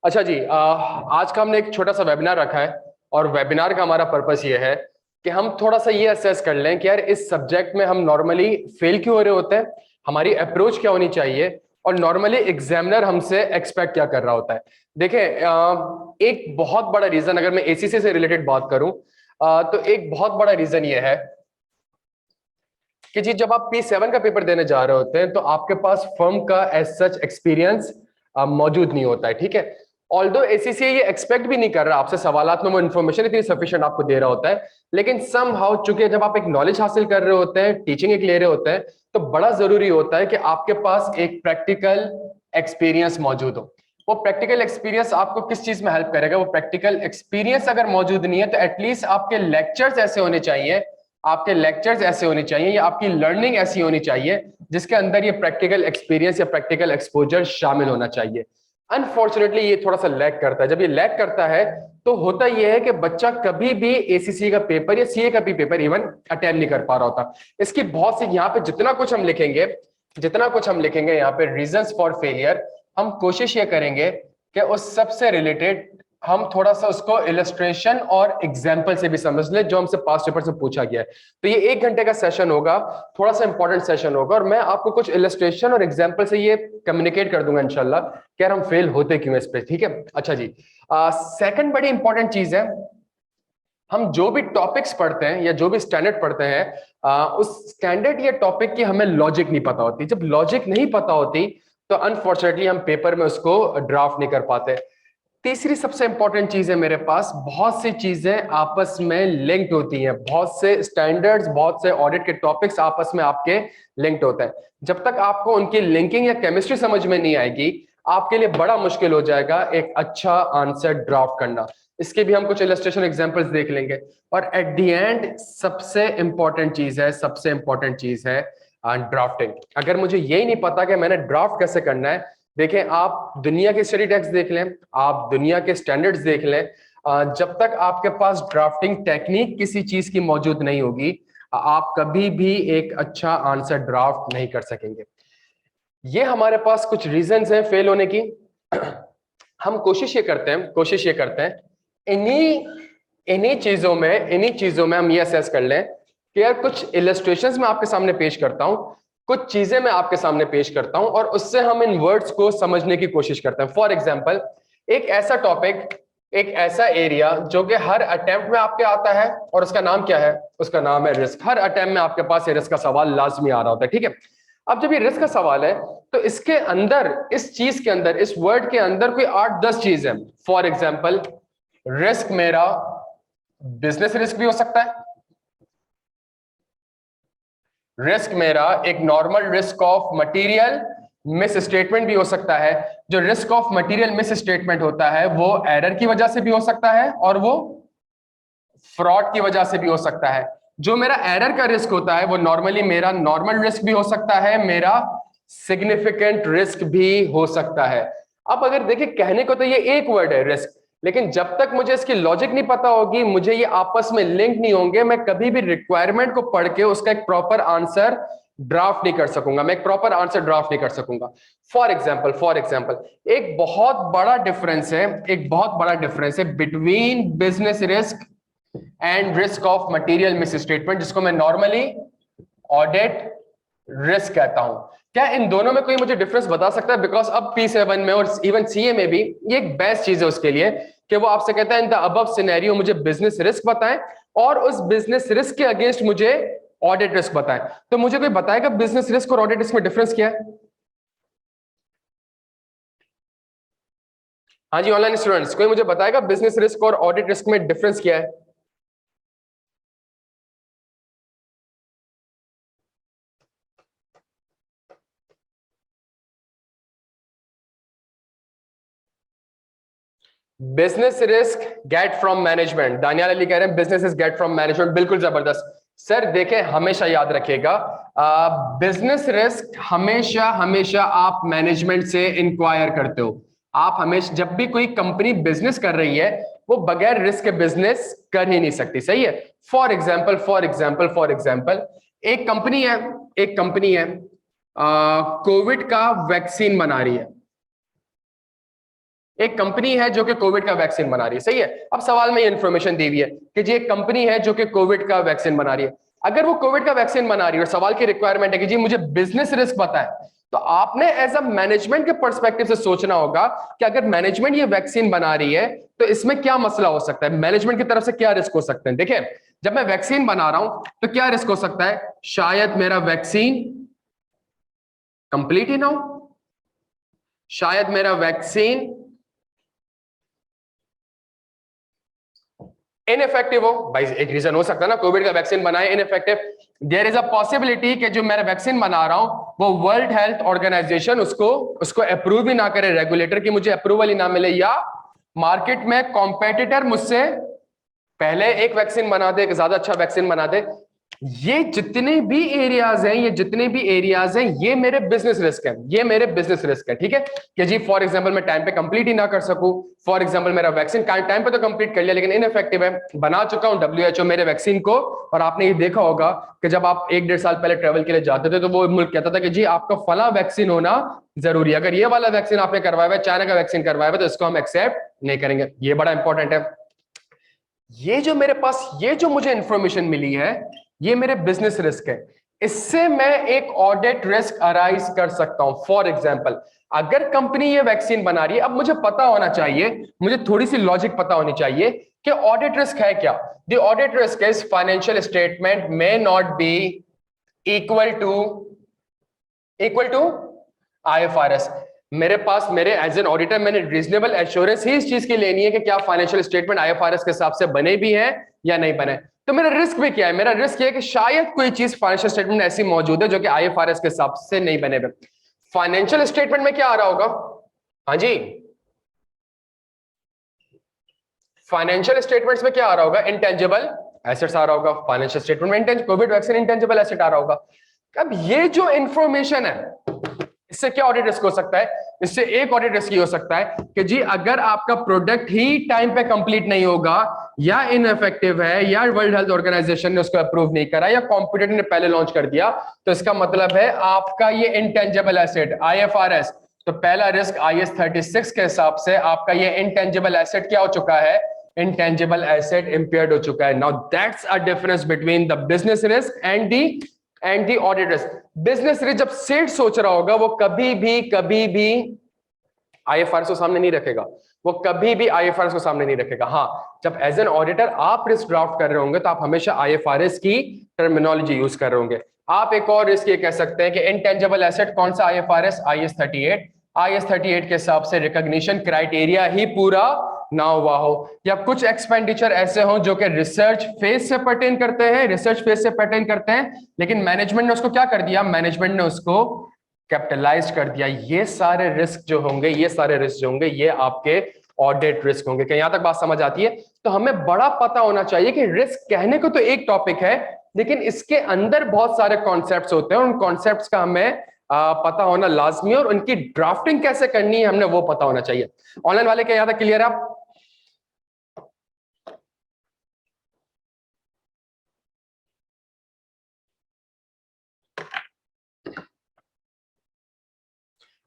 अच्छा जी, आज का हमने एक छोटा सा वेबिनार रखा है और वेबिनार का हमारा पर्पस ये है कि हम थोड़ा सा ये असेस कर लें कि यार इस सब्जेक्ट में हम नॉर्मली फेल क्यों हो रहे होते हैं, हमारी अप्रोच क्या होनी चाहिए और नॉर्मली एग्जामिनर हमसे एक्सपेक्ट क्या कर रहा होता है। देखें, एक बहुत बड़ा रीजन, अगर मैं एसीसी से रिलेटेड बात करूं तो एक बहुत बड़ा रीजन ये है कि जी जब आप P7 का पेपर देने जा रहे होते हैं तो आपके पास फर्म का एज सच एक्सपीरियंस मौजूद नहीं होता है। ठीक है, ऑल्दो एसीसी ये एक्सपेक्ट भी नहीं कर रहा आपसे, सवालात में वो इन्फॉर्मेशन इतनी सफिशिएंट आपको दे रहा होता है, लेकिन सम हाउ चूंकि जब आप एक नॉलेज हासिल कर रहे होते हैं, टीचिंग एक ले रहे होते हैं, तो बड़ा जरूरी होता है कि आपके पास एक प्रैक्टिकल एक्सपीरियंस मौजूद हो। वो प्रैक्टिकल एक्सपीरियंस आपको किस चीज में हेल्प करेगा? वो प्रैक्टिकल एक्सपीरियंस अगर मौजूद नहीं है तो एटलीस्ट आपके लेक्चर्स ऐसे होने चाहिए, आपके लेक्चर्स ऐसे होने चाहिए या आपकी लर्निंग ऐसी होनी चाहिए जिसके अंदर ये प्रैक्टिकल एक्सपीरियंस या प्रैक्टिकल एक्सपोजर शामिल होना चाहिए। अनफॉर्चुनेटली ये थोड़ा सा लैग करता है। जब ये लैग करता है तो होता यह है कि बच्चा कभी भी एसीसी का पेपर या सीए का भी पेपर इवन अटेम्प्ट नहीं कर पा रहा होता। इसकी बहुत सी यहाँ पे जितना कुछ हम लिखेंगे यहाँ पे रीजंस फॉर फेलियर, हम कोशिश ये करेंगे कि उस सबसे रिलेटेड हम थोड़ा सा उसको इलस्ट्रेशन और एग्जाम्पल से भी समझ ले जो हमसे पास्ट पेपर से पूछा गया है। तो ये 1 घंटे का सेशन होगा, थोड़ा सा इंपॉर्टेंट सेशन होगा और मैं आपको कुछ इलस्ट्रेशन और एग्जाम्पल से ये कम्युनिकेट कर दूंगा इंशाल्लाह कि यार हम फेल होते क्यों इस पे। ठीक है, अच्छा जी, सेकंड बड़ी इंपॉर्टेंट चीज है, हम जो भी टॉपिक्स पढ़ते हैं या जो भी स्टैंडर्ड पढ़ते हैं उस स्टैंडर्ड या टॉपिक की हमें लॉजिक नहीं पता होती। जब लॉजिक नहीं पता होती तो अनफॉर्चुनेटली हम पेपर में उसको ड्राफ्ट नहीं कर पाते। तीसरी सबसे इंपॉर्टेंट चीज है, मेरे पास बहुत सी चीजें आपस में लिंक्ड होती हैं, बहुत से स्टैंडर्ड्स, बहुत से ऑडिट के टॉपिक्स आपस में आपके लिंक्ड होते हैं। जब तक आपको उनकी लिंकिंग या केमिस्ट्री समझ में नहीं आएगी, आपके लिए बड़ा मुश्किल हो जाएगा एक अच्छा आंसर ड्राफ्ट करना। इसके भी हम कुछ इलस्ट्रेशन एग्जांपल्स देख लेंगे। और एट द एंड सबसे इंपॉर्टेंट चीज है ड्राफ्टिंग। अगर मुझे यही नहीं पता कि मैंने ड्राफ्ट कैसे करना है, देखें आप दुनिया के स्टडी टेक्स्ट देख लें, आप दुनिया के स्टैंडर्ड्स देख लें, जब तक आपके पास ड्राफ्टिंग टेक्निक किसी चीज की मौजूद नहीं होगी, आप कभी भी एक अच्छा आंसर ड्राफ्ट नहीं कर सकेंगे। ये हमारे पास कुछ रीजंस हैं फेल होने की। हम कोशिश ये करते हैं इन्हीं इन्हीं चीजों में हम ये असेस कर लें कि यार कुछ इलस्ट्रेशंस मैं आपके सामने पेश करता हूं, कुछ चीजें मैं आपके सामने पेश करता हूं और उससे हम इन वर्ड्स को समझने की कोशिश करते हैं। फॉर एग्जाम्पल, एक ऐसा टॉपिक, एक ऐसा एरिया जो कि हर अटेम्प्ट में आपके आता है और उसका नाम क्या है? उसका नाम है रिस्क। हर अटेम्प्ट में आपके पास ये रिस्क का सवाल लाजमी आ रहा होता है। ठीक है, अब जब ये रिस्क का सवाल है तो इसके अंदर, इस चीज के अंदर, इस वर्ड के अंदर कोई 8-10 चीज है। फॉर एग्जाम्पल, रिस्क मेरा बिजनेस रिस्क भी हो सकता है, रिस्क मेरा एक normal risk of material miss statement भी हो सकता है। जो risk of material miss statement होता है वो एरर की वजह से भी हो सकता है और वो फ्रॉड की वजह से भी हो सकता है। जो मेरा एरर का रिस्क होता है वो नॉर्मली मेरा नॉर्मल रिस्क भी हो सकता है, मेरा सिग्निफिकेंट रिस्क भी हो सकता है। अब अगर देखिए, कहने को तो ये एक वर्ड है रिस्क, लेकिन जब तक मुझे इसकी लॉजिक नहीं पता होगी, मुझे ये आपस में लिंक नहीं होंगे, मैं कभी भी रिक्वायरमेंट को पढ़ के उसका एक प्रॉपर आंसर ड्राफ्ट नहीं कर सकूंगा, मैं एक प्रॉपर आंसर ड्राफ्ट नहीं कर सकूंगा। फॉर एग्जाम्पल एक बहुत बड़ा डिफरेंस है between business risk and risk of material miss statement, जिसको मैं नॉर्मली ऑडिट रिस्क कहता हूं। क्या इन दोनों में कोई मुझे डिफरेंस बता सकता है? बिकॉज अब P7 में और इवन सीए में भी ये एक बेस्ट चीज है उसके लिए कि वो आपसे कहता है इन द अबव सिनेरियो मुझे बिजनेस रिस्क बताएं और उस बिजनेस रिस्क के अगेंस्ट मुझे ऑडिट रिस्क बताएं। तो मुझे कोई बताएगा बिजनेस रिस्क और ऑडिट रिस्क में डिफरेंस क्या है? हाँ जी, ऑनलाइन स्टूडेंट्स, कोई मुझे बताएगा बिजनेस रिस्क और ऑडिट रिस्क में डिफरेंस क्या है? Business risk get from management. Daniyal Ali कह रहे हैं business is get from management, बिल्कुल जबरदस्त सर। देखें, हमेशा याद रखिएगा, बिजनेस रिस्क हमेशा हमेशा आप मैनेजमेंट से इंक्वायर करते हो। आप हमेशा, जब भी कोई कंपनी बिजनेस कर रही है, वो बगैर रिस्क के बिजनेस कर ही नहीं सकती। सही है। फॉर एग्जाम्पल एक कंपनी है कोविड का वैक्सीन बना रही है। एक कंपनी है जो कि कोविड का वैक्सीन बना रही है, सही है। अब सवाल में ये इन्फॉर्मेशन दी हुई है कि जी एक कंपनी है जो कि कोविड का वैक्सीन बना रही है। अगर वो कोविड का वैक्सीन बना रही है और सवाल की रिक्वायरमेंट है कि जी मुझे बिजनेस रिस्क पता है, तो आपने एज अ मैनेजमेंट के पर्सपेक्टिव से सोचना होगा कि अगर मैनेजमेंट ये वैक्सीन बना रही है तो इसमें क्या मसला हो सकता है, मैनेजमेंट की तरफ से क्या रिस्क हो सकते हैं। देखिए, जब मैं वैक्सीन बना रहा हूं तो क्या रिस्क हो सकता है, शायद मेरा वैक्सीन कंप्लीट ही ना हो, शायद मेरा वैक्सीन इनइफेक्टिव हो। भाई एक रीजन हो सकता है ना, कोविड का वैक्सीन बनाए ineffective. There is a possibility कि जो मैं वैक्सीन बना रहा हूं वो वर्ल्ड हेल्थ ऑर्गेनाइजेशन उसको अप्रूव ही ना करे, रेगुलेटर की मुझे अप्रूवल ही ना मिले, या मार्केट में कॉम्पिटिटर मुझसे पहले एक वैक्सीन बना दे, एक ज्यादा अच्छा वैक्सीन बना दे। ये जितने भी एरियाज हैं, ये जितने भी एरियाज हैं, ये मेरे बिजनेस रिस्क है, ये मेरे बिजनेस रिस्क है। ठीक है कि जी फॉर एग्जांपल मैं टाइम पे कंप्लीट ही ना कर सकूं, फॉर एग्जांपल मेरा वैक्सीन टाइम पे तो कंप्लीट कर लिया लेकिन इनइफेक्टिव है, बना चुका हूं डब्ल्यूएचओ मेरे वैक्सीन को। और आपने ये देखा होगा कि जब आप 1-1.5 साल पहले ट्रेवल के लिए जाते थे तो वो मुल्क कहता था कि जी आपका फला वैक्सीन होना जरूरी है, अगर ये वाला वैक्सीन आपने करवाया हुआ है, चाइना का वैक्सीन करवाया हुआ है, तो इसको हम एक्सेप्ट नहीं करेंगे। ये बड़ा इंपॉर्टेंट है। ये जो मेरे पास ये जो मुझे इंफॉर्मेशन मिली है, ये मेरे बिजनेस रिस्क है, इससे मैं एक ऑडिट रिस्क अराइज कर सकता हूं। फॉर एग्जांपल, अगर कंपनी ये वैक्सीन बना रही है, अब मुझे पता होना चाहिए, मुझे थोड़ी सी लॉजिक पता होनी चाहिए कि ऑडिट रिस्क है क्या। The audit risk is financial statement may not be equal to IFRS. मेरे पास मेरे एज एन ऑडिटर मैंने रीजनेबल एश्योरेंस ही इस चीज की लेनी है कि क्या फाइनेंशियल स्टेटमेंट आईएफआरएस के हिसाब से बने भी हैं या नहीं बने। तो मेरा रिस्क भी क्या है, मेरा रिस्क ये है कि शायद कोई चीज फाइनेंशियल स्टेटमेंट ऐसी मौजूद है जो कि आईएफआरएस के हिसाब से नहीं बने हुए। फाइनेंशियल स्टेटमेंट में क्या आ रहा होगा, हाँ जी, फाइनेंशियल स्टेटमेंट्स में क्या आ रहा होगा, इंटेंजिबल एसेट्स आ रहा होगा। फाइनेंशियल स्टेटमेंट में कोविड वैक्सीन इंटेंजिबल एसेट आ रहा होगा। अब ये जो इंफॉर्मेशन है, इससे क्या ऑडिट रिस्क हो सकता है, इससे एक ऑडिट रिस्क ये हो सकता है कि जी अगर आपका प्रोडक्ट ही टाइम पे कंप्लीट नहीं होगा, या इनइफेक्टिव है, या वर्ल्ड हेल्थ ऑर्गेनाइजेशन ने उसको अप्रूव नहीं करा, या कॉम्पिटिटर ने पहले लॉन्च कर दिया, तो इसका मतलब है आपका ये इंटेंजिबल एसेट आईएफआरएस, तो पहला रिस्क आईएस 36 के हिसाब से आपका ये इंटेंजिबल एसेट क्या हो चुका है, इंटेंजिबल एसेट इंपेयर्ड हो चुका है। Now that's a difference between the business risk and the audit risk. Business risk जब सेठ सोच रहा होगा वो कभी भी आईएफआरएस को सामने नहीं रखेगा, वो कभी भी आईएफआरएस को सामने नहीं रखेगा। हाँ, जब एज एन ऑडिटर आप रिस्क ड्राफ्ट कर रहे होंगे तो आप हमेशा आईएफआरएस की टर्मिनोलॉजी यूज कर रहे होंगे। आप एक और रिस्क ये कह सकते हैं कि इंटेंजिबल एसेट कौन सा, आईएफआरएस आईएस 38, आईएस 38 के हिसाब से रिकॉग्निशन क्राइटेरिया ही पूरा ना हुआ हो, या कुछ एक्सपेंडिचर ऐसे हो जो कि रिसर्च फेज से पर्टेन करते हैं, रिसर्च फेज से पर्टेन करते हैं, लेकिन मैनेजमेंट ने उसको क्या कर दिया, मैनेजमेंट ने उसको कैपिटलाइज कर दिया। ये सारे रिस्क जो होंगे, ये सारे रिस्क जो होंगे, ये आपके ऑडिट रिस्क होंगे। क्या यहां तक बात समझ आती है? तो हमें बड़ा पता होना चाहिए कि रिस्क कहने को तो एक टॉपिक है, लेकिन इसके अंदर बहुत सारे कॉन्सेप्ट्स होते हैं, उन कॉन्सेप्ट्स का हमें पता होना लाजमी है, और उनकी ड्राफ्टिंग कैसे करनी है हमने वो पता होना चाहिए। ऑनलाइन वाले क्या यहां तक क्लियर है आप?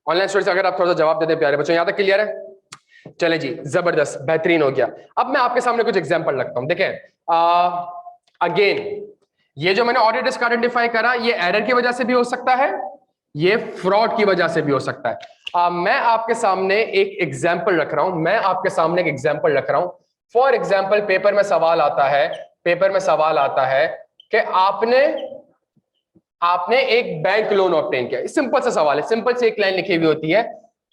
ऑनलाइन स्टूडेंट्स अगर आप थोड़ा सा जवाब दे दें प्यारे बच्चों, यहां तक क्लियर है? चले जी, जबरदस्त, बेहतरीन हो गया। अब मैं आपके सामने कुछ एग्जांपल रखता हूं। देखें, अगेन ये जो मैंने ऑडिट रिस्क आइडेंटिफाई करा, ये एरर की वजह से भी हो सकता है, ये फ्रॉड की वजह से भी हो सकता है। मैं आपके सामने एक एग्जांपल रख रहा हूं, मैं आपके सामने एक एग्जांपल रख रहा हूं। फॉर एग्जांपल पेपर में सवाल आता है, पेपर में सवाल आता है कि आपने एक बैंक लोन ऑब्टेन किया। सिंपल सा सवाल है, सिंपल से एक लाइन लिखी हुई होती है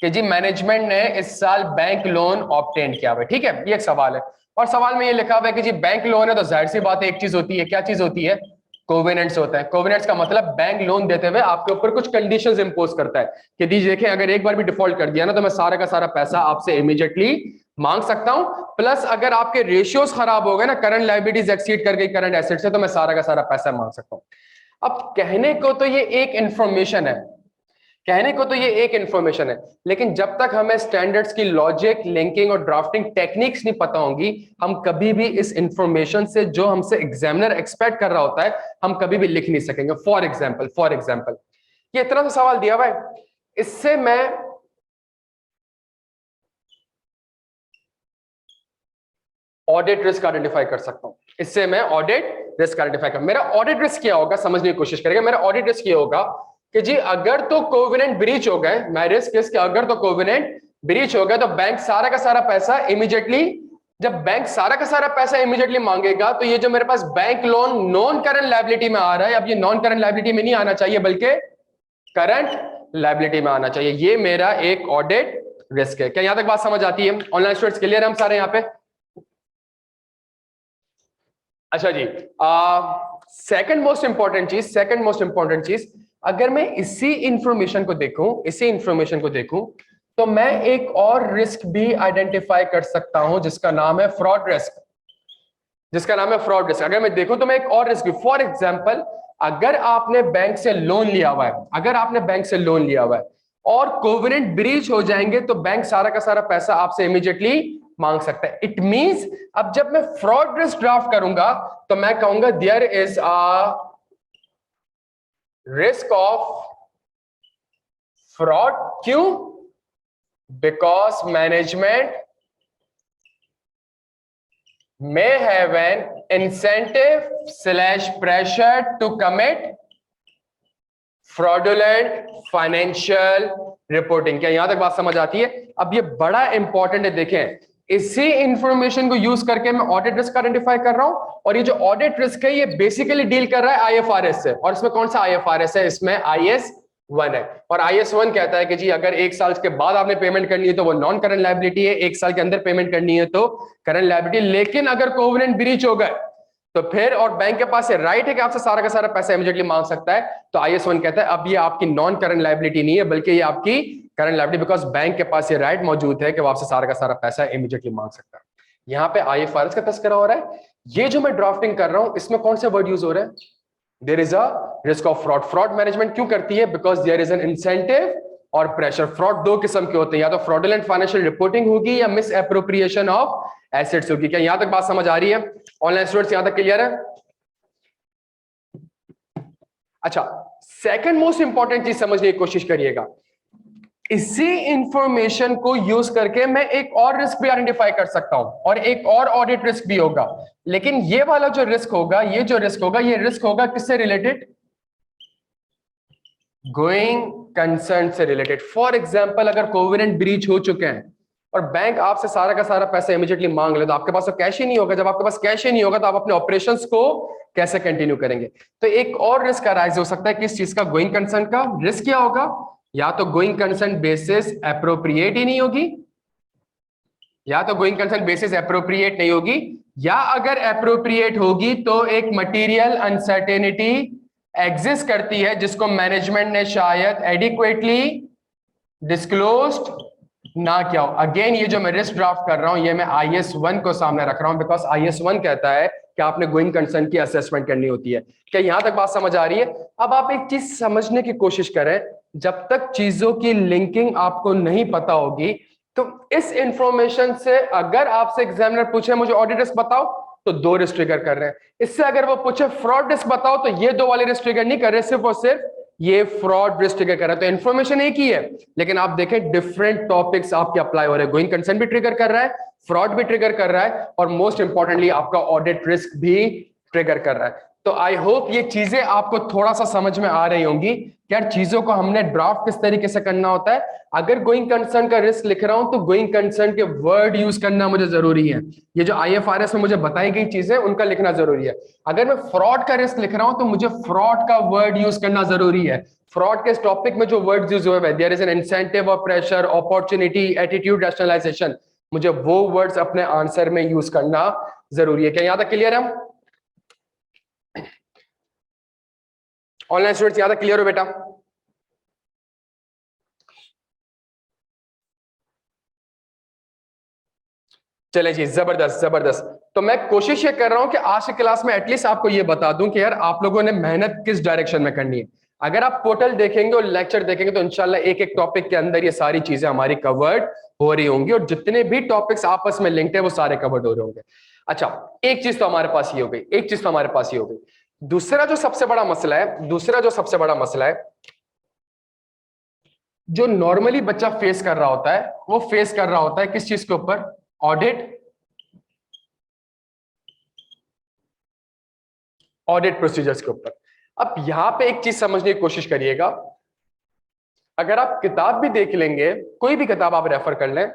कि जी मैनेजमेंट ने इस साल बैंक लोन ऑब्टेन किया हुआ है। ठीक है, ये एक सवाल है, और सवाल में ये लिखा हुआ है कि जी बैंक लोन है तो जाहिर सी बात है एक चीज होती है, क्या चीज होती है, कोवेनेंट्स होता है। कोवेनेंट्स का मतलब बैंक लोन देते हुए आपके ऊपर कुछ कंडीशंस इंपोज करता है कि जी देखें अगर एक बार भी डिफॉल्ट कर दिया ना तो मैं सारा का सारा पैसा आपसे इमीडिएटली मांग सकता हूं, प्लस अगर आपके रेशियोज खराब हो गए ना, करंट लायबिलिटीज एक्सीड कर गई करंट एसेट से, तो मैं सारा का सारा पैसा मांग सकता हूं। अब कहने को तो ये एक इंफॉर्मेशन है, कहने को तो ये एक इंफॉर्मेशन है, लेकिन जब तक हमें स्टैंडर्ड्स की लॉजिक, लिंकिंग और ड्राफ्टिंग टेक्निक्स नहीं पता होंगी, हम कभी भी इस इंफॉर्मेशन से जो हमसे एग्जामिनर एक्सपेक्ट कर रहा होता है, हम कभी भी लिख नहीं सकेंगे। फॉर एग्जाम्पल ये इतना सा सवाल दिया हुआ है, इससे मैं ऑडिट रिस्क आइडेंटिफाई कर सकता हूं। इससे मैं ऑडिट रिस्क आइडेंटिफाई कर, मेरा ऑडिट रिस्क क्या होगा समझने की कोशिश करेंगे। मेरा ऑडिट रिस्क ये होगा कि जी अगर तो कोवेनेंट ब्रीच हो गए, मैं रिस्क इसके अगर तो कोवेनेंट ब्रीच हो गया तो बैंक सारा का सारा पैसा इमीडिएटली, जब बैंक सारा का सारा पैसा इमीडिएटली मांगेगा तो ये जो मेरे पास bank loan non current liability में आ रहा है, अब ये नॉन करंट लायबिलिटी में नहीं आना चाहिए बल्कि करंट लायबिलिटी में आना चाहिए। ये मेरा एक ऑडिट रिस्क है। क्या यहां तक बात समझ आती है? ऑनलाइन स्टूडेंट्स क्लियर है हम सारे यहां पे? अच्छा जी, सेकंड मोस्ट इंपॉर्टेंट चीज, अगर मैं इसी इंफॉर्मेशन को देखूं तो मैं एक और रिस्क भी आइडेंटिफाई कर सकता हूं जिसका नाम है फ्रॉड रिस्क। अगर मैं देखूं तो मैं एक और रिस्क, फॉर एग्जांपल अगर आपने बैंक से लोन लिया हुआ है और कोवेनेंट ब्रीच हो जाएंगे तो बैंक सारा का सारा पैसा आपसे इमीडिएटली मांग सकता है। इट मींस अब जब मैं फ्रॉड रिस्क ड्राफ्ट करूंगा तो मैं कहूंगा there is a risk of fraud. क्यों? Because management may have an incentive/pressure to commit fraudulent financial reporting। क्या यहां तक बात समझ आती है? अब ये बड़ा इंपॉर्टेंट है, देखें इसी इंफॉर्मेशन को यूज करके मैं ऑडिट रिस्क आइडेंटिफाई कर रहा हूं, और ये जो ऑडिट रिस्क है ये बेसिकली डील कर रहा है आईएफआरएस से। और इसमें कौन सा आईएफआरएस है? इसमें IS1 है। और IS1 कहता है कि जी अगर 1 साल के बाद आपने पेमेंट करनी है तो वो नॉन करंट लायबिलिटी है, 1 साल के अंदर पेमेंट करनी है तो करंट लायबिलिटी। लेकिन अगर कोवेनेंट ब्रीच हो गए तो फिर, और बैंक के पास राइट है कि आपसे सारा का सारा पैसा इमीडिएटली मांग सकता है, तो IS1 कहता है अब ये आपकी नॉन करंट लायबिलिटी नहीं है बल्कि ये आपकी करंट लायबिलिटी, बिकॉज बैंक के पास ये राइट मौजूद है कि वो आपसे सारा का सारा पैसा इमीडिएटली मांग सकता है। यहाँ पे IFRS का तस्करा हो रहा है। ये जो मैं ड्राफ्टिंग कर रहा हूं इसमें कौन से वर्ड यूज हो रहे हैं? There is a risk of fraud. Fraud management क्यों करती है? Because there is an incentive और प्रेशर। फ्रॉड दो किस्म के होते हैं, या तो फ्रॉडुलेंट फाइनेंशियल रिपोर्टिंग होगी या मिस एप्रोप्रिएशन ऑफ एसेट्स होगी। क्या यहां तक बात समझ आ रही है? ऑनलाइन स्टूडेंट्स यहां तक क्लियर है? अच्छा, सेकंड मोस्ट इंपॉर्टेंट चीज समझने की कोशिश करिएगा। इसी इंफॉर्मेशन को यूज करके मैं एक और रिस्क भी आइडेंटिफाई कर सकता हूं और एक और ऑडिट रिस्क भी होगा। लेकिन ये वाला जो रिस्क होगा, ये रिस्क होगा किससे रिलेटेड? गोइंग कंसर्न से रिलेटेड। फॉर एग्जांपल अगर कोवेनेंट ब्रीच हो चुके हैं और बैंक आपसे सारा का सारा पैसा इमीडिएटली मांग ले, तो आपके पास तो कैश ही नहीं होगा। जब आपके पास कैश ही नहीं होगा तो आप अपने ऑपरेशंस को कैसे कंटिन्यू करेंगे? तो एक और रिस्क अराइज हो सकता है। किस चीज का? गोइंग कंसर्न का। रिस्क क्या होगा? या तो गोइंग कंसर्न बेसिस एप्रोप्रिएट ही नहीं होगी, या तो गोइंग कंसर्न बेसिस एप्रोप्रिएट नहीं होगी, या अगर एप्रोप्रिएट होगी तो एक मटेरियल अनसर्टेनिटी एग्जिस्ट करती है जिसको मैनेजमेंट ने शायद एडिक्वेटली डिस्क्लोज्ड ना किया हो। अगेन ये जो मैं रिस्क ड्राफ्ट कर रहा हूं ये मैं IS1 को सामने रख रहा हूं, बिकॉज IS1 कहता है कि आपने गोइंग कंसर्न की असेसमेंट करनी होती है। क्या यहां तक बात समझ आ रही है? अब आप एक चीज समझने की कोशिश करें, जब तक चीजों की लिंकिंग आपको नहीं पता होगी, तो इस इंफॉर्मेशन से अगर आपसे एग्जामिनर पूछे मुझे ऑडिट रिस्क बताओ तो 2 रिस्क ट्रिगर कर रहे हैं। इससे अगर वो पूछे फ्रॉड रिस्क बताओ तो ये 2 वाले रिस्क ट्रिगर नहीं कर रहे, सिर्फ और सिर्फ ये फ्रॉड रिस्क ट्रिगर कर रहा है। तो इन्फॉर्मेशन एक ही है, लेकिन आप देखें डिफरेंट टॉपिक्स आपके अप्लाई हो रहे हैं। गोइंग कंसर्न भी ट्रिगर कर रहा है, फ्रॉड भी ट्रिगर कर रहा है, और मोस्ट इंपॉर्टेंटली आपका ऑडिट रिस्क भी ट्रिगर कर रहा है। तो आई होप ये चीजें आपको थोड़ा सा समझ में आ रही होंगी कि यार चीजों को हमने ड्राफ्ट किस तरीके से करना होता है। अगर गोइंग कंसर्न का रिस्क लिख रहा हूं तो गोइंग कंसर्न के वर्ड यूज करना मुझे जरूरी है। ये जो IFRS में मुझे बताई गई चीजें उनका लिखना जरूरी है। अगर मैं फ्रॉड का रिस्क लिख रहा हूं तो मुझे फ्रॉड का वर्ड यूज करना जरूरी है। फ्रॉड के इस टॉपिक में जो वर्ड यूज हुए हैं, देयर इज एन इंसेंटिव और प्रेशर, अपॉर्चुनिटी, एटीट्यूड, रैशनलाइजेशन, मुझे वो वर्ड्स अपने आंसर में यूज करना जरूरी है। क्या यहां तक क्लियर है? ऑनलाइन स्टूडेंट्स यहां तक क्लियर हो बेटा? चले जी, जबरदस्त जबरदस्त। तो मैं कोशिश ये कर रहा हूं कि आज की क्लास में एटलीस्ट आपको ये बता दूं कि यार आप लोगों ने मेहनत किस डायरेक्शन में करनी है। अगर आप पोर्टल देखेंगे और लेक्चर देखेंगे तो इंशाल्लाह एक एक टॉपिक के अंदर ये सारी चीजें हमारी कवर्ड हो रही होंगी, और जितने भी टॉपिक्स आपस में लिंक्ड है वो सारे कवर्ड हो रहे होंगे। अच्छा, एक चीज तो हमारे पास ये हो गई। दूसरा जो सबसे बड़ा मसला है जो नॉर्मली बच्चा फेस कर रहा होता है, वो फेस कर रहा होता है किस चीज के ऊपर? ऑडिट ऑडिट प्रोसीजर्स के ऊपर। अब यहां पे एक चीज समझने की कोशिश करिएगा, अगर आप किताब भी देख लेंगे, कोई भी किताब आप रेफर कर लें,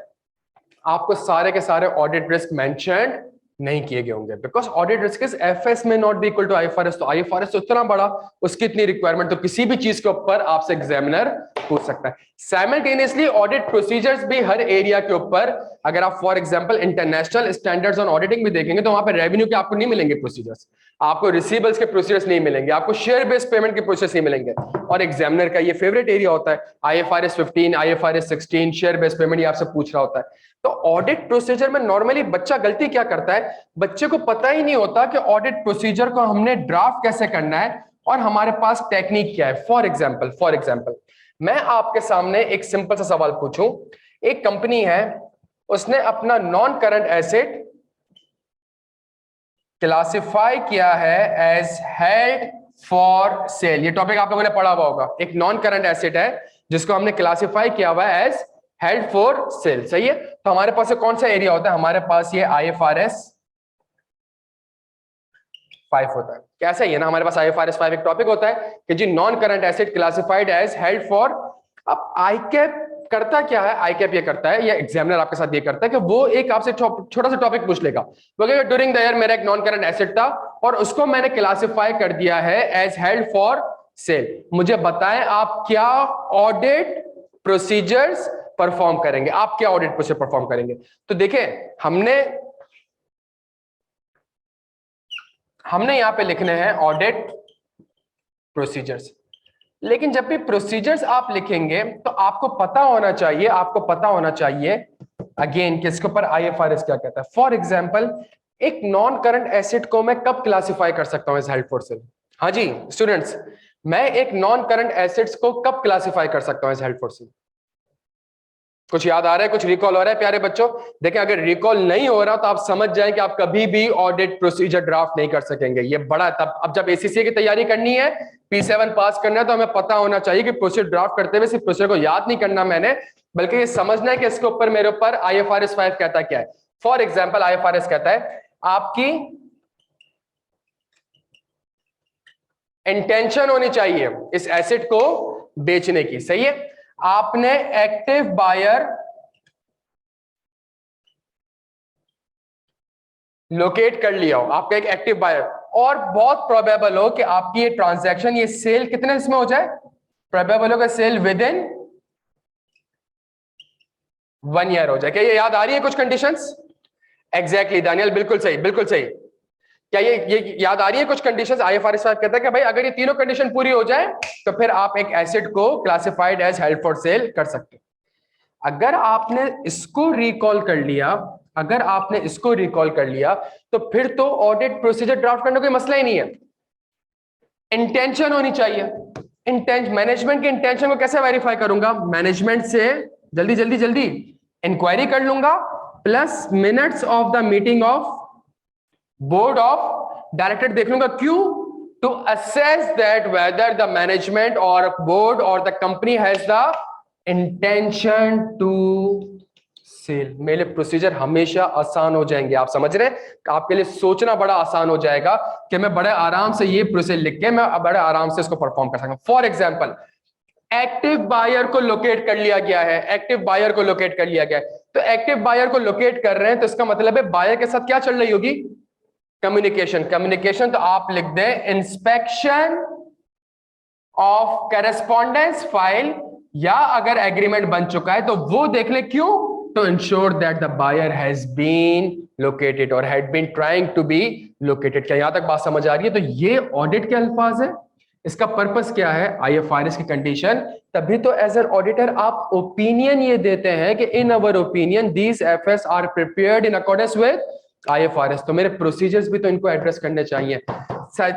आपको सारे के सारे ऑडिट रिस्क मेंशन नहीं किए गए होंगे, because audit risk is FS में not be equal to IFRS. तो आईएफआरएस तो इतना बड़ा, उसकी इतनी रिक्वायरमेंट, तो किसी भी चीज के ऊपर आपसे एग्जामिनर पूछ सकता है। साइमल्टेनियसली ऑडिट प्रोसीजर्स भी हर एरिया के ऊपर, अगर आप for example international standards on auditing भी देखेंगे तो वहां पर रेवेन्यू के आपको नहीं मिलेंगे प्रोसीजर्स, आपको रिसीवेबल्स के प्रोसीजर्स नहीं मिलेंगे, आपको शेयर बेस्ड पेमेंट के प्रोसेस नहीं मिलेंगे। और एग्जामिनर का ये फेवरेट एरिया होता है, IFRS 15, IFRS 16, share based payment, ये आपसे पूछ रहा होता है। तो ऑडिट प्रोसीजर में नॉर्मली बच्चा गलती क्या करता है, बच्चे को पता ही नहीं होता कि ऑडिट प्रोसीजर को हमने ड्राफ्ट कैसे करना है और हमारे पास टेक्निक क्या है। फॉर एग्जांपल मैं आपके सामने एक सिंपल सा सवाल पूछूं, एक कंपनी है, उसने अपना नॉन करंट एसेट क्लासिफाई किया है एज हेल्ड फॉर सेल। ये टॉपिक आप लोगों ने पढ़ा हुआ होगा। एक नॉन करंट एसेट है जिसको हमने क्लासिफाई किया हुआ है एज हेल्ड फॉर सेल, सही है। तो हमारे पास कौन सा एरिया होता है, हमारे पास ये IFRS 5 होता है। कैसा ही है ना, हमारे पास IFRS 5 एक टॉपिक होता है कि जी non current asset classified as held for. अब आईकैप करता क्या है, आईकैप ये करता है, या एग्जामिनर आपके साथ ये करता है कि वो एक आपसे छोटा सा टॉपिक पूछ लेगा, वो कहेगा ड्यूरिंग द ईयर मेरा एक नॉन करंट एसेट था और उसको मैंने क्लासिफाई कर दिया है एज हेल्ड फॉर सेल। मुझे बताएं आप क्या ऑडिट प्रोसीजर्स परफॉर्म करेंगे, आप क्या ऑडिट प्रोसीजर परफॉर्म करेंगे। तो देखिए हमने यहां पे लिखने हैं ऑडिट प्रोसीजर्स, लेकिन जब भी प्रोसीजर्स आप लिखेंगे तो आपको पता होना चाहिए अगेन कि इसके ऊपर आईएफआरएस क्या कहता है। फॉर एग्जांपल एक नॉन करंट एसेट को मैं कब क्लासिफाई कर सकता हूं एज हेल्ड फॉर सेल। हाँ जी स्टूडेंट्स, मैं एक नॉन करंट एसेट्स को कब क्लासिफाई कर सकता हूं एज हेल्ड फॉर सेल। कुछ याद आ रहा है, कुछ रिकॉल हो रहा है प्यारे बच्चों। देखें अगर रिकॉल नहीं हो रहा तो आप समझ जाएं कि आप कभी भी ऑडिट प्रोसीजर ड्राफ्ट नहीं कर सकेंगे। ये बड़ा तब, अब जब एसीसी की तैयारी करनी है, P7 पास करना है, तो हमें पता होना चाहिए कि प्रोसीजर ड्राफ्ट करते हुए सिर्फ प्रोसीजर को याद नहीं करना मैंने, बल्कि ये समझना है कि इसके ऊपर मेरे ऊपर IFRS 5 कहता क्या है। फॉर एग्जाम्पल IFRS कहता है आपकी इंटेंशन होनी चाहिए इस एसेट को बेचने की, सही है। आपने एक्टिव बायर लोकेट कर लिया हो, आपका एक एक्टिव बायर, और बहुत प्रोबेबल हो कि आपकी ये ट्रांजैक्शन, ये सेल कितने इसमें हो जाए, प्रोबेबल हो कि सेल विद इन 1 ईयर हो जाए। क्या ये याद आ रही है कुछ कंडीशंस? एग्जैक्टली दानियल, बिल्कुल सही बिल्कुल सही। क्या ये याद आ रही है कुछ कंडीशंस? IFRS कहता है कि भाई अगर ये तीनों कंडीशन पूरी हो जाए तो फिर आप एक एसेट को classified as held for sale कर सकते हैं। अगर आपने इसको रिकॉल कर लिया, तो फिर तो ऑडिट प्रोसीजर ड्राफ्ट करने का कोई मसला ही नहीं है। इंटेंशन होनी चाहिए। मैनेजमेंट के इंटेंशन को कैसे वेरीफाई करूंगा? मैनेजमेंट से जल्दी इंक्वायरी कर लूंगा, plus minutes of the meeting of board of director देख लूंगा। क्यों? To assess that whether the management और बोर्ड और the company has the intention to sell. मेरे प्रोसीजर हमेशा आसान हो जाएंगे, आप समझ रहे हैं? आपके लिए सोचना बड़ा आसान हो जाएगा कि मैं बड़े आराम से ये प्रोसीजर लिख के मैं बड़े आराम से इसको परफॉर्म कर सकता हूं। फॉर एग्जांपल एक्टिव बायर को लोकेट कर लिया गया है, तो एक्टिव बायर को लोकेट कर रहे हैं, तो इसका मतलब है बायर के साथ क्या चल रही होगी? कम्युनिकेशन। तो आप लिख दें इंस्पेक्शन ऑफ करेस्पॉन्डेंस फाइल, या अगर एग्रीमेंट बन चुका है तो वो देख ले। क्यों? to ensure that the buyer has been located or had been trying to be located। क्या यहां तक बात समझ आ रही है? तो ये ऑडिट के अल्फाज है, इसका पर्पस क्या है? IFRS की कंडीशन। तभी तो एज एन ऑडिटर आप ओपिनियन ये देते हैं कि in our opinion these FS are prepared in accordance with IFRS। तो मेरे प्रोसीजर्स भी तो इनको एड्रेस करने चाहिए।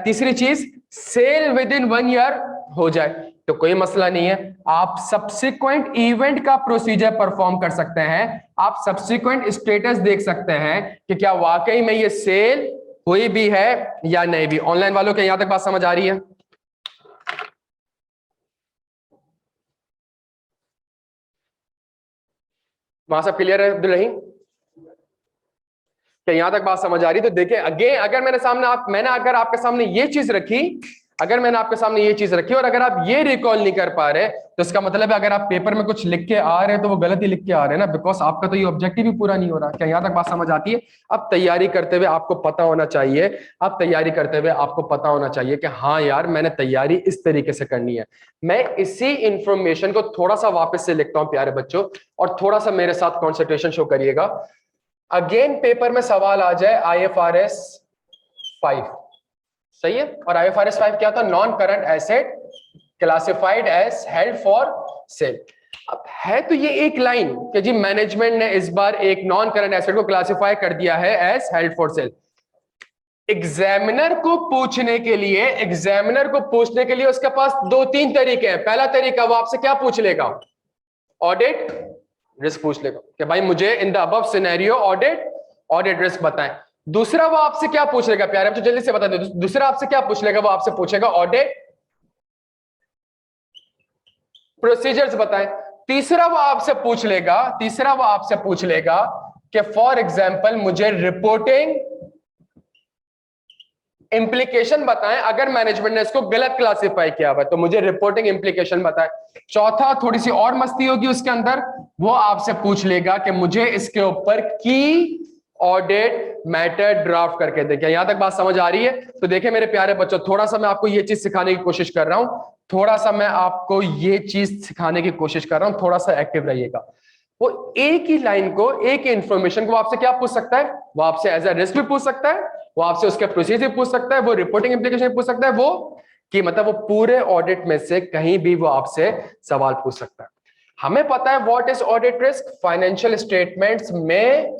तीसरी चीज, सेल विद इन 1 ईयर हो जाए तो कोई मसला नहीं है, आप सब्सिक्वेंट इवेंट का प्रोसीजर परफॉर्म कर सकते हैं। आप सब्सिक्वेंट स्टेटस देख सकते हैं कि क्या वाकई में ये सेल हुई भी है या नहीं भी। ऑनलाइन वालों के यहां तक बात समझ आ रही है? वहां सब क्लियर है अब्दुल रहीम? क्या यहां तक बात समझ आ रही? तो देखिए अगेन, अगर मैंने अगर आपके सामने ये चीज रखी, अगर मैंने आपके सामने ये चीज रखी और अगर आप ये रिकॉल नहीं कर पा रहे, तो इसका मतलब है अगर आप पेपर में कुछ लिख के आ रहे हैं तो वो गलत ही लिख के आ रहे हैं ना, बिकॉज आपका तो ये ऑब्जेक्टिव ही पूरा नहीं हो रहा। क्या यहां तक बात समझ आती है? अब तैयारी करते हुए आपको पता होना चाहिए, अब तैयारी करते हुए आपको पता होना चाहिए कि हाँ यार मैंने तैयारी इस तरीके से करनी है। मैं इसी इंफॉर्मेशन को थोड़ा सा वापस से लिखता हूं प्यारे बच्चों, और थोड़ा सा मेरे साथ कॉन्सेंट्रेशन शो करिएगा। अगेन पेपर में सवाल आ जाए IFRS 5, सही है? और IFRS 5 क्या था? Non current asset classified as held for sale. अब है तो ये एक लाइन कि जी मैनेजमेंट ने इस बार एक नॉन करंट एसेट को क्लासिफाई कर दिया है as held for sale. Examiner को पूछने के लिए उसके पास 2-3 तरीके हैं। पहला तरीका, वो आपसे क्या पूछ लेगा? ऑडिट रिस्क पूछ लेगा कि भाई मुझे in the above scenario audit risk बताएं। दूसरा वो आपसे क्या पूछ लेगा प्यारे बच्चों, जल्दी से बता दो, दूसरा आपसे क्या पूछ लेगा? वो आपसे पूछेगा ऑडिट प्रोसीजर्स बताएं। तीसरा वो आपसे पूछ लेगा कि फॉर एग्जांपल मुझे रिपोर्टिंग इंप्लीकेशन बताएं, अगर मैनेजमेंट ने इसको गलत क्लासिफाई किया हुआ तो मुझे रिपोर्टिंग इंप्लीकेशन बताएं। चौथा, थोड़ी सी और मस्ती होगी उसके अंदर, वो आपसे पूछ लेगा कि मुझे इसके ऊपर की ऑडिट मैटर ड्राफ्ट करके देखिए। यहां तक बात समझ आ रही है? तो देखिए मेरे प्यारे बच्चों, थोड़ा सा मैं आपको ये चीज सिखाने की कोशिश कर रहा हूं, थोड़ा सा एक्टिव रहिएगा। वो एक ही लाइन को, एक ही इंफॉर्मेशन को आपसे क्या पूछ सकता है? वो आपसे एज अ रिस्क भी पूछ सकता है, वो आपसे उसके प्रोसीजर पूछ सकता है, वो रिपोर्टिंग इंप्लीकेशन पूछ सकता है, वो कि मतलब वो पूरे ऑडिट में से कहीं भी वो आपसे सवाल पूछ सकता है। हमें पता है what is audit risk, financial statements में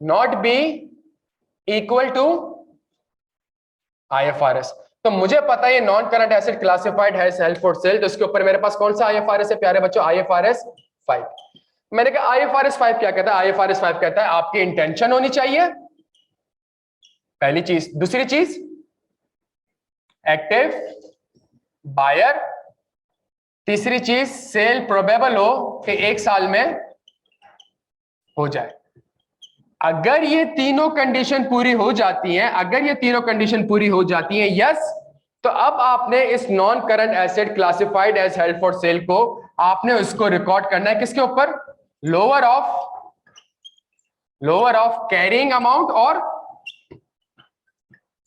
not be equal to IFRS। तो मुझे पता है ये नॉन करंट एसेट क्लासिफाइड है हेल्ड फॉर सेल, तो इसके ऊपर मेरे पास कौन सा IFRS है प्यारे बच्चों? IFRS 5। मैंने कहा IFRS 5 क्या कहता है? IFRS 5 कहता है आपकी इंटेंशन होनी चाहिए, पहली चीज। दूसरी चीज, एक्टिव बायर। तीसरी चीज, सेल प्रोबेबल हो कि 1 साल में हो जाए। अगर ये तीनों कंडीशन पूरी हो जाती हैं, यस, तो अब आपने इस non current asset classified as held for sale को आपने उसको रिकॉर्ड करना है किसके ऊपर? लोअर ऑफ कैरिंग अमाउंट और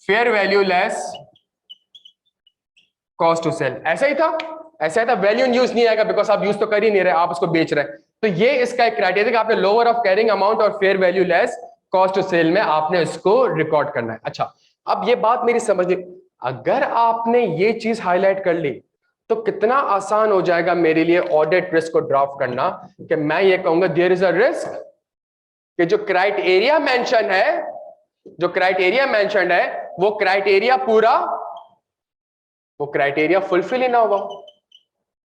fair value less cost to sale. ऐसा ही था। वैल्यू यूज नहीं आएगा बिकॉज आप यूज तो कर ही नहीं रहे, आप उसको बेच रहे हैं। तो ये इसका एक क्राइटेरिया कि आपने लोअर ऑफ कैरिंग अमाउंट और fair value less cost to sale में आपने इसको रिकॉर्ड करना है। अच्छा, अब ये बात मेरी समझ, अगर आपने ये चीज हाईलाइट कर ली तो कितना आसान हो जाएगा मेरे लिए ऑडिट रिस्क को ड्राफ्ट करना, कि मैं ये कहूंगा देयर इज अ रिस्क कि जो क्राइटेरिया मेंशन है वो क्राइटेरिया फुलफिल ही ना होगा,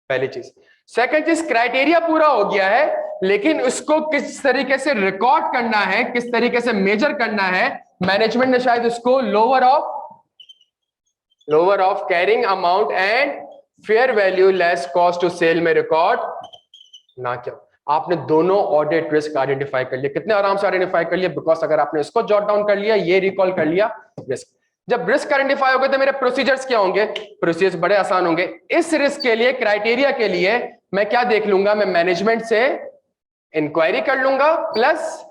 पहली चीज। सेकंड चीज, क्राइटेरिया पूरा हो गया है लेकिन उसको किस तरीके से रिकॉर्ड करना है, किस तरीके से मेजर करना है, मैनेजमेंट ने शायद उसको lower of carrying amount and fair value less cost to sale में रिकॉर्ड ना किया। आपने दोनों ऑडिट रिस्क आइडेंटिफाई कर लिया। कितने आराम से आइडेंटिफाई कर लिया? बिकॉज अगर आपने इसको जॉट डाउन कर लिया, ये रिकॉल कर लिया रिस्क। जब रिस्क आइडेंटिफाई हो गए तो मेरे प्रोसीजर्स क्या होंगे? प्रोसीजर्स बड़े आसान होंगे। इस रिस्क के लिए, क्राइटेरिया के लिए मैं क्या देख लूंगा? मैं मैनेजमेंट से इंक्वायरी कर लूंगा, plus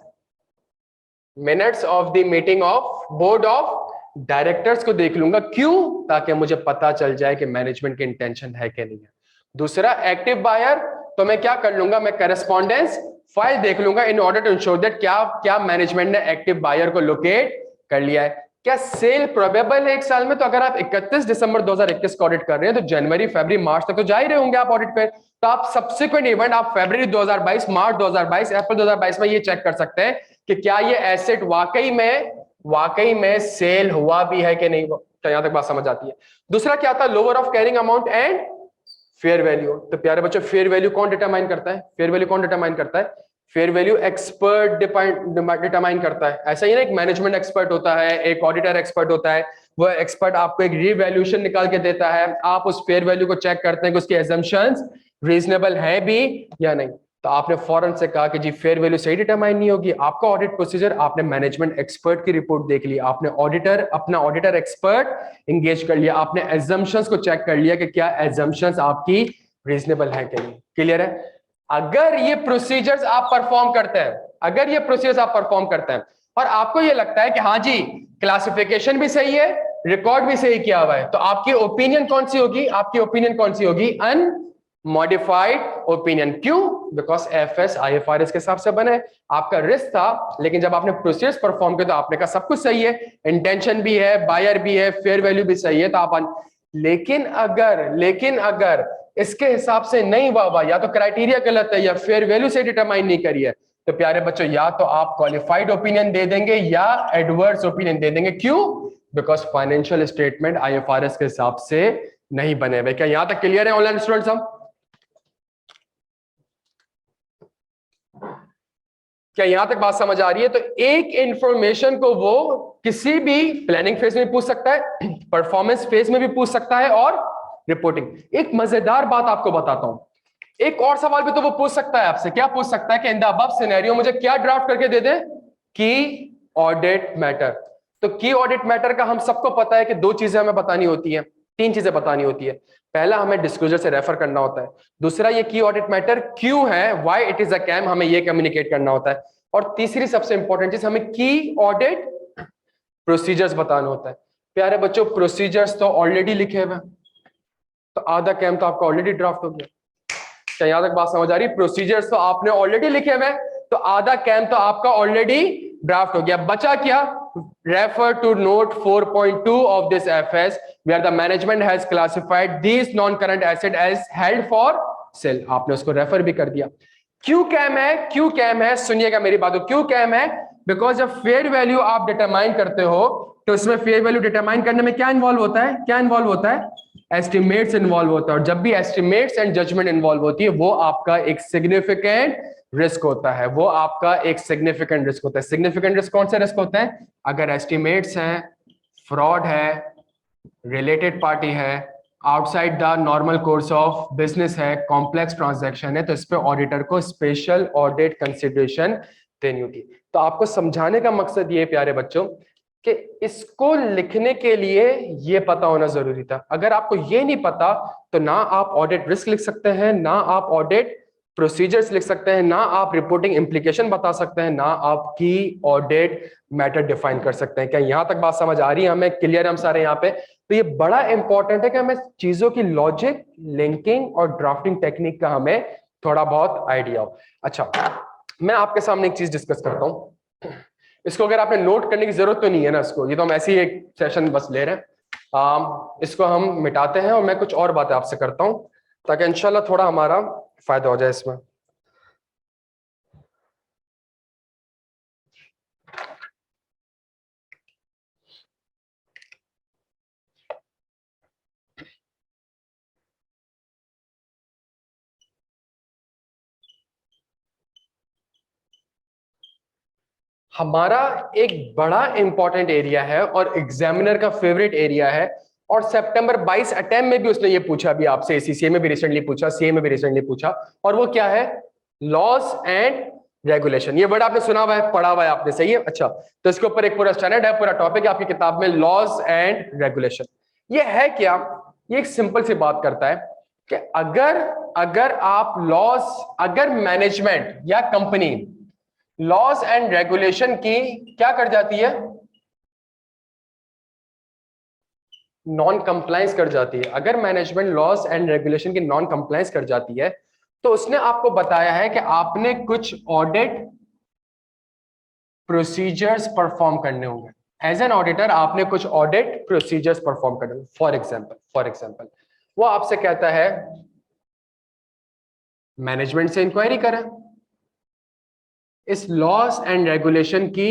minutes of the meeting of board of directors को देख लूंगा। क्यों? ताकि मुझे पता चल जाए कि मैनेजमेंट की इंटेंशन है कि नहीं है। दूसरा, एक्टिव बायर, तो मैं क्या कर लूंगा? मैं करेस्पॉन्डेंस फाइल देख लूंगा in order to ensure that क्या मैनेजमेंट ने एक्टिव बायर को लोकेट कर लिया है। क्या सेल प्रोबेबल है 1 साल में? तो अगर आप 31 दिसंबर 2021 का ऑडिट कर रहे हैं तो जनवरी, फरवरी, मार्च तक तो जा ही रहे होंगे आप ऑडिट पे। तो आप सब्सिक्वेंट इवेंट आप फरवरी 2022, मार्च 2022, अप्रैल 2022 में ये चेक कर सकते हैं कि क्या ये एसेट वाकई में सेल हुआ भी है कि नहीं। तो यहां तक बात समझ आती है। दूसरा क्या था? Lower of carrying amount and fair value. तो प्यारे बच्चों, फेयर वैल्यू कौन डिटरमाइन करता है? फेयर वैल्यू एक्सपर्ट डिटरमाइन करता है। ऐसा ही ना, एक मैनेजमेंट एक्सपर्ट होता है, एक ऑडिटर एक्सपर्ट होता है, वो एक्सपर्ट आपको एक रीवैल्यूएशन निकाल के देता है, आप उस फेयर वैल्यू को चेक करते हैं कि उसके एजम्पशंस रीजनेबल है भी या नहीं। तो आपने फौरन से कहा कि जी फेयर वैल्यू सही डिटरमाइन नहीं होगी। आपका ऑडिट प्रोसीजर, आपने मैनेजमेंट एक्सपर्ट की रिपोर्ट देख ली, आपने अपना ऑडिटर एक्सपर्ट एंगेज कर लिया, आपने एजम्पशंस को चेक कर लिया कि क्या एजम्पशंस आपकी रीजनेबल है कि नहीं। क्लियर है? अगर ये प्रोसीजर्स आप परफॉर्म करते हैं, अगर ये प्रोसीजर्स आप परफॉर्म करते हैं और आपको ये लगता है कि हाँ जी क्लासिफिकेशन भी सही है, रिकॉर्ड भी सही किया हुआ है, तो आपकी ओपिनियन कौन सी होगी? आपकी ओपिनियन कौन सी होगी? Unmodified opinion. क्यों? बिकॉज एफएस आईएफआरएस के हिसाब से बने। आपका रिस्क था, लेकिन जब आपने प्रोसेस परफॉर्म किया तो आपने कहा सब कुछ सही है, इंटेंशन भी है, बायर भी है, फेयर वैल्यू भी सही है, तो आप लेकिन अगर इसके हिसाब से नहीं हुआ, या तो क्राइटेरिया गलत है या फेयर वैल्यू से डिटरमाइन नहीं करी है, तो प्यारे बच्चों या तो आप क्वालिफाइड ओपिनियन दे देंगे या एडवर्स ओपिनियन दे देंगे। क्यों? बिकॉज फाइनेंशियल स्टेटमेंट आईएफआरएस के हिसाब से नहीं बने हुए। क्या यहां तक क्लियर है ऑनलाइन स्टूडेंट्स? हम क्या यहां तक बात समझ आ रही है? तो एक इंफॉर्मेशन को वो किसी भी प्लानिंग फेज में पूछ सकता है, परफॉर्मेंस फेज में भी पूछ सकता है, और रिपोर्टिंग। एक मजेदार बात आपको बताता हूं, एक और सवाल भी तो वो पूछ सकता है आपसे। क्या पूछ सकता है कि इन द अबव सिनेरियो मुझे क्या ड्राफ्ट करके दे दे? की ऑडिट मैटर। तो की ऑडिट मैटर का हम सबको पता है कि दो चीजें हमें बतानी होती है, तीन चीजें बतानी होती है। पहला, हमें डिस्क्लोजर से रेफर करना होता है। दूसरा, ये की ऑडिट मैटर क्यों है, why it is a KAM, हमें ये कम्युनिकेट करना होता है। और तीसरी सबसे इंपॉर्टेंट चीज, हमें की ऑडिट प्रोसीजर्स बताना होता है। प्यारे बच्चों, प्रोसीजर्स तो ऑलरेडी लिखे हुए हैं, तो आधा कैम तो आपका ऑलरेडी ड्राफ्ट हो गया। क्या यहां तक बात समझ आ रही है? प्रोसीजर्स तो आपने ऑलरेडी लिखे हुए, तो आधा कैम तो आपका ऑलरेडी ड्राफ्ट हो गया। बचा क्या? Refer to note 4.2 of this FS where the management has classified these non current asset as held for sale. आपने उसको रेफर भी कर दिया। क्यों कैम है? क्यों कैम है? सुनिएगा मेरी बात। क्यों कैम है? बिकॉज जब फेयर वैल्यू आप डिटरमाइन करते हो, तो इसमें फेयर वैल्यू डिटरमाइन करने में क्या इन्वॉल्व होता है? क्या इन्वॉल्व होता है? एस्टिमेट्स इन्वॉल्व होता है। और जब भी एस्टिमेट्स एंड जजमेंट इन्वॉल्व होती है, वो आपका एक सिग्निफिकेंट रिस्क होता है। वो आपका एक सिग्निफिकेंट रिस्क होता है। सिग्निफिकेंट रिस्क कौन से रिस्क होते हैं? अगर एस्टिमेट्स है, फ्रॉड है, रिलेटेड पार्टी है, outside the normal course of business है, कॉम्प्लेक्स ट्रांजैक्शन है, तो इस पे ऑडिटर को स्पेशल ऑडिट कंसिडरेशन देनी होती है। तो आपको समझाने का मकसद ये प्यारे बच्चों कि इसको लिखने के लिए ये पता होना जरूरी था। अगर आपको ये नहीं पता, तो ना आप ऑडिट रिस्क लिख सकते हैं, ना आप ऑडिट प्रोसीजर्स लिख सकते हैं, ना आप रिपोर्टिंग इंप्लीकेशन बता सकते हैं, ना आपकी ऑडिट मैटर डिफाइन कर सकते हैं। क्या यहां तक बात समझ आ रही है? हमें क्लियर हम सारे यहाँ पे? तो ये बड़ा इंपॉर्टेंट है कि हमें चीजों की लॉजिक, लिंकिंग और ड्राफ्टिंग टेक्निक का हमें थोड़ा बहुत आइडिया हो। अच्छा, मैं आपके सामने एक चीज डिस्कस करता हूं। इसको अगर आपने नोट करने की जरूरत तो नहीं है ना, इसको ये तो हम ऐसे ही एक सेशन बस ले रहे हैं। इसको हम मिटाते हैं और मैं कुछ और बातें आपसे करता हूं, ताकि इंशाल्लाह थोड़ा हमारा फायदा हो जाए इसमें। हमारा एक बड़ा इंपॉर्टेंट एरिया है और एग्जामिनर का फेवरेट एरिया है, और सितंबर 22 अटेम्प्ट में भी उसने ये पूछा भी आपसे, सीसीए में भी रिसेंटली पूछा, सीए में भी रिसेंटली पूछा, और वो क्या है? Laws and regulation. ये वर्ड आपने सुना हुआ है, पढ़ा हुआ है आपने, सही है? अच्छा, तो इसके ऊपर एक पूरा स्टैंडर्ड है, पूरा टॉपिक है आपकी किताब में, लॉज एंड रेगुलेशन। ये है क्या? ये एक सिंपल सी बात करता है कि अगर अगर आप लॉज, अगर मैनेजमेंट या कंपनी लॉज एंड रेगुलेशन की क्या कर जाती है? नॉन कंप्लायंस कर जाती है। अगर मैनेजमेंट लॉज एंड रेगुलेशन की नॉन कंप्लायंस कर जाती है, तो उसने आपको बताया है कि आपने कुछ ऑडिट प्रोसीजर्स परफॉर्म करने होंगे। एज एन ऑडिटर आपने कुछ ऑडिट प्रोसीजर्स परफॉर्म करने होंगे। फॉर एग्जाम्पल वो आपसे कहता है मैनेजमेंट से इंक्वायरी करें, इस लॉज एंड रेगुलेशन की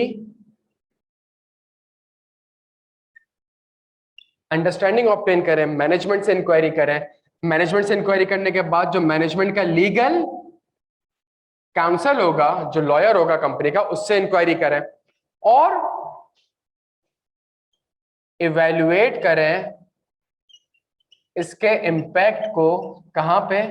अंडरस्टैंडिंग ऑब्टेन करें, मैनेजमेंट से इंक्वायरी करें। मैनेजमेंट से इंक्वायरी करने के बाद जो मैनेजमेंट का लीगल काउंसिल होगा, जो लॉयर होगा कंपनी का, उससे इंक्वायरी करें और इवैल्यूएट करें इसके इम्पैक्ट को। कहां पे?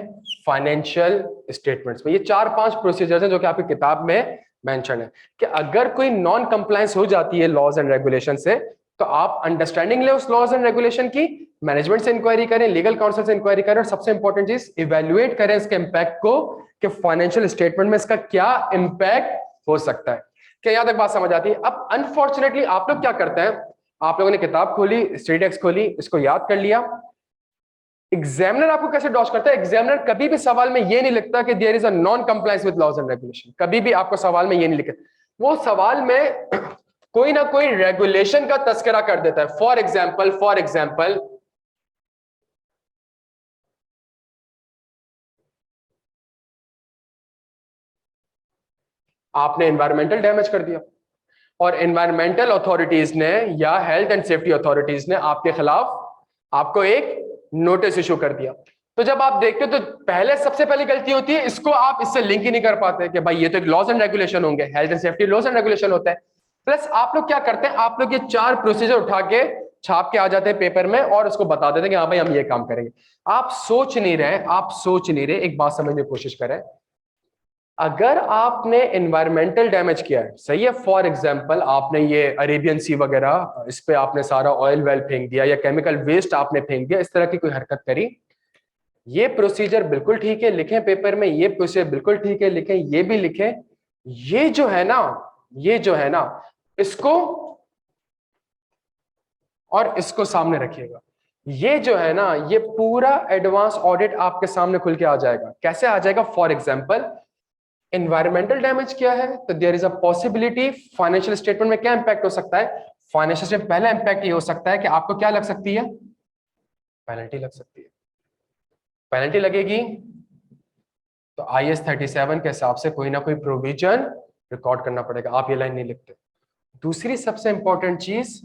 फाइनेंशियल स्टेटमेंट्स में। ये 4-5 प्रोसीजर्स हैं जो कि आपकी किताब में मेंशन है कि अगर कोई नॉन कंप्लायंस हो जाती है लॉज एंड रेगुलेशन से, तो आप अंडरस्टैंडिंग ले उस लॉज एंड रेगुलेशन की, मैनेजमेंट से इंक्वायरी करें, लीगल काउंसिल से इंक्वायरी करें, और सबसे इंपॉर्टेंट चीज इवेल्युएट करें इसके इंपैक्ट को कि फाइनेंशियल स्टेटमेंट में इसका क्या इंपैक्ट हो सकता है। क्या यहां तक बात समझ आती है? अब अनफॉर्चुनेटली आप लोग क्या करते हैं, आप लोगों ने किताब खोली, स्टडी टेक्स्ट खोली, इसको याद कर लिया, एग्जामिनर आपको कैसे डॉज करता है? एग्जामिनर कभी भी सवाल में ये नहीं लिखता कि there is a non compliance with laws and regulation, कभी भी आपको सवाल में ये नहीं लिखा। वो सवाल में कोई ना कोई रेगुलेशन का तस्करा कर देता है। फॉर एग्जाम्पल आपने एनवायरमेंटल डैमेज कर दिया और एनवायरमेंटल अथॉरिटीज ने या हेल्थ एंड सेफ्टी अथॉरिटीज ने आपके खिलाफ आपको एक नोटिस इशू कर दिया। तो जब आप देखते हो तो पहले सबसे पहली गलती होती है, इसको आप इससे लिंक ही नहीं कर पाते कि भाई ये तो एक लॉज एंड रेगुलेशन होंगे, health and safety laws and regulation होता है। प्लस आप लोग क्या करते हैं, आप लोग ये 4 प्रोसीजर उठा के छाप के आ जाते हैं पेपर में और उसको बता देते हैं कि हाँ भाई हम ये काम करेंगे। आप सोच नहीं रहे, एक बात समझने की कोशिश करें, अगर आपने एनवायरमेंटल डैमेज किया है, सही है, फॉर एग्जांपल आपने ये अरेबियन सी वगैरह इस पे आपने सारा ऑयल वेल फेंक दिया या केमिकल वेस्ट आपने फेंक दिया, इस तरह की कोई हरकत करी, ये प्रोसीजर बिल्कुल ठीक है, लिखें पेपर में, ये प्रोसीजर बिल्कुल ठीक है, लिखें, ये भी लिखें। ये जो है ना इसको और इसको सामने रखिएगा। ये जो है ना, ये पूरा एडवांस ऑडिट आपके सामने खुल के आ जाएगा। कैसे आ जाएगा? फॉर एग्जांपल एनवायरमेंटल डैमेज किया है तो there is a possibility financial statement में क्या इंपैक्ट हो सकता है। फाइनेंशियल स्टेटमेंट पहला इंपैक्ट ये हो सकता है कि आपको क्या लग सकती है, पेनल्टी लग सकती है। पेनल्टी लगेगी तो IAS 37 के हिसाब से कोई ना कोई प्रोविजन रिकॉर्ड करना पड़ेगा। आप ये लाइन नहीं लिखते। दूसरी सबसे इंपॉर्टेंट चीज,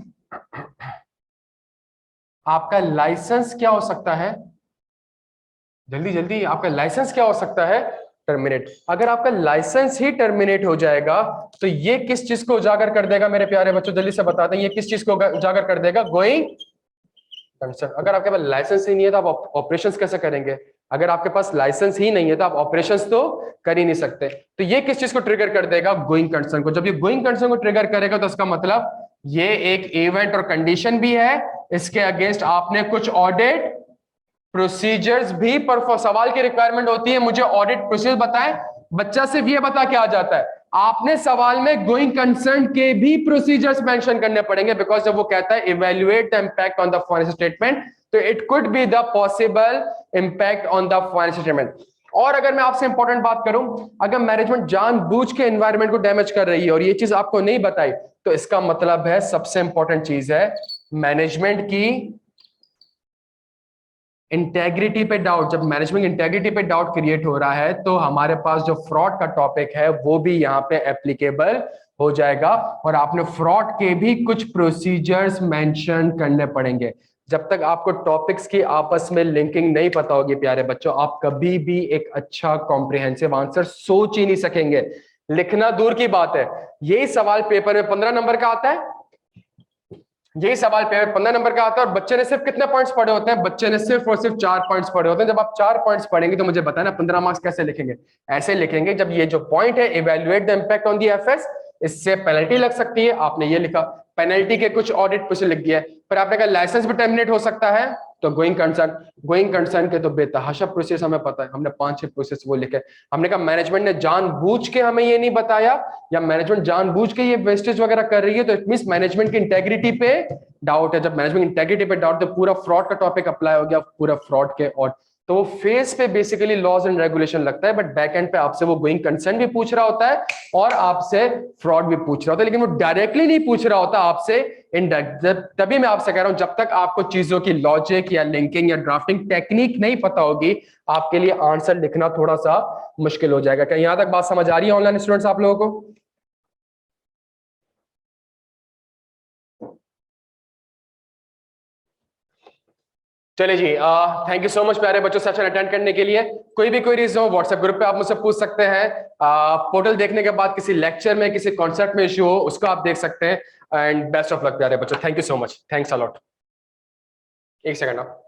आपका लाइसेंस क्या हो सकता है, जल्दी जल्दी, आपका लाइसेंस क्या हो सकता है? टर्मिनेट। अगर आपका लाइसेंस ही टर्मिनेट हो जाएगा तो ये किस चीज को उजागर कर देगा मेरे प्यारे बच्चों, जल्दी से बता दें, ये किस चीज को उजागर कर देगा? Going concern. अगर आपके पास लाइसेंस ही नहीं है तो आप ऑपरेशंस कैसे करेंगे? अगर आपके पास लाइसेंस ही नहीं है तो आप ऑपरेशंस तो कर ही नहीं सकते। तो ये किस चीज को ट्रिगर कर देगा? गोइंग कंसर्न को। जब ये गोइंग कंसर्न को ट्रिगर करेगा तो इसका मतलब ये एक इवेंट और कंडीशन भी है, इसके अगेंस्ट आपने कुछ ऑडिट प्रोसीजर्स भी परफॉर्म। सवाल की रिक्वायरमेंट होती है मुझे ऑडिट प्रोसीजर बताएं, बच्चा सिर्फ ये बता के आ जाता है, आपने सवाल में गोइंग कंसर्न के भी प्रोसीजर्स मेंशन करने पड़ेंगे, बिकॉज जब वो कहता है evaluate the impact on the financial statement, तो it could be the possible impact on the financial statement. और अगर मैं आपसे इंपॉर्टेंट बात करूं, अगर मैनेजमेंट जानबूझ के एनवायरनमेंट को डैमेज कर रही है और ये चीज आपको नहीं बताई, तो इसका मतलब है सबसे इंपॉर्टेंट चीज है मैनेजमेंट की इंटेग्रिटी पे डाउट। जब मैनेजमेंट इंटेग्रिटी पे डाउट क्रिएट हो रहा है तो हमारे पास जो फ्रॉड का टॉपिक है वो भी यहाँ पे एप्लीकेबल हो जाएगा, और आपने फ्रॉड के भी कुछ प्रोसीजर्स मेंशन करने पड़ेंगे। जब तक आपको टॉपिक्स की आपस में लिंकिंग नहीं पता होगी प्यारे बच्चों, आप कभी भी एक अच्छा कॉम्प्रिहेंसिव आंसर सोच ही नहीं सकेंगे। लिखना दूर की बात है, यही सवाल पेपर में 15 नंबर का आता है, यही सवाल पेपर 15 नंबर का आता है, और बच्चे ने सिर्फ कितने पॉइंट्स पढ़े होते हैं? बच्चे ने सिर्फ और सिर्फ 4 पॉइंट्स पढ़े होते हैं। जब आप 4 पॉइंट्स पढ़ेंगे तो मुझे बताना 15 मार्क्स कैसे लिखेंगे? ऐसे लिखेंगे, जब ये जो पॉइंट है evaluate the impact on the FS, इससे पेनल्टी लग सकती है, आपने ये लिखा, पेनल्टी के कुछ ऑडिट प्रोसीजर लिख दिया, फिर आपने कहा लाइसेंस भी टर्मिनेट हो सकता है, तो गोइंग कंसर्न के तो बेतहाशा प्रोसेस हमें पता है, हमने 5-6 प्रोसेस वो लिखे। हमने कहा मैनेजमेंट ने जानबूझ के हमें ये नहीं बताया, या मैनेजमेंट जानबूझ के ये वेस्टेज वगैरह कर रही है, तो इट मींस मैनेजमेंट की इंटेग्रिटी पे डाउट है। जब मैनेजमेंट इंटेग्रिटी पे डाउट, तो पूरा फ्रॉड का टॉपिक अप्लाई हो गया, पूरा फ्रॉड के, और तो वो फेस पे बेसिकली लॉज एंड रेगुलेशन लगता है, बट बैक एंड पे आपसे वो गोइंग कंसर्न भी पूछ रहा होता है और आपसे फ्रॉड भी पूछ रहा होता है, लेकिन वो डायरेक्टली नहीं पूछ रहा होता आपसे, इनडायरेक्ट। तभी मैं आपसे कह रहा हूं, जब तक आपको चीजों की लॉजिक या लिंकिंग या ड्राफ्टिंग टेक्निक नहीं पता होगी, आपके लिए आंसर लिखना थोड़ा सा मुश्किल हो जाएगा। क्या यहां तक बात समझ आ रही है ऑनलाइन स्टूडेंट्स आप लोगों को? चलिए जी, थैंक यू सो मच प्यारे बच्चों, सेशन अटेंड करने के लिए। कोई भी क्वेरीज हो व्हाट्सएप ग्रुप पे आप मुझसे पूछ सकते हैं। पोर्टल देखने के बाद किसी लेक्चर में, किसी कॉन्सेप्ट में इशू हो, उसको आप देख सकते हैं। एंड बेस्ट ऑफ लक प्यारे बच्चों, thank you so much, thanks a lot. एक सेकंड आप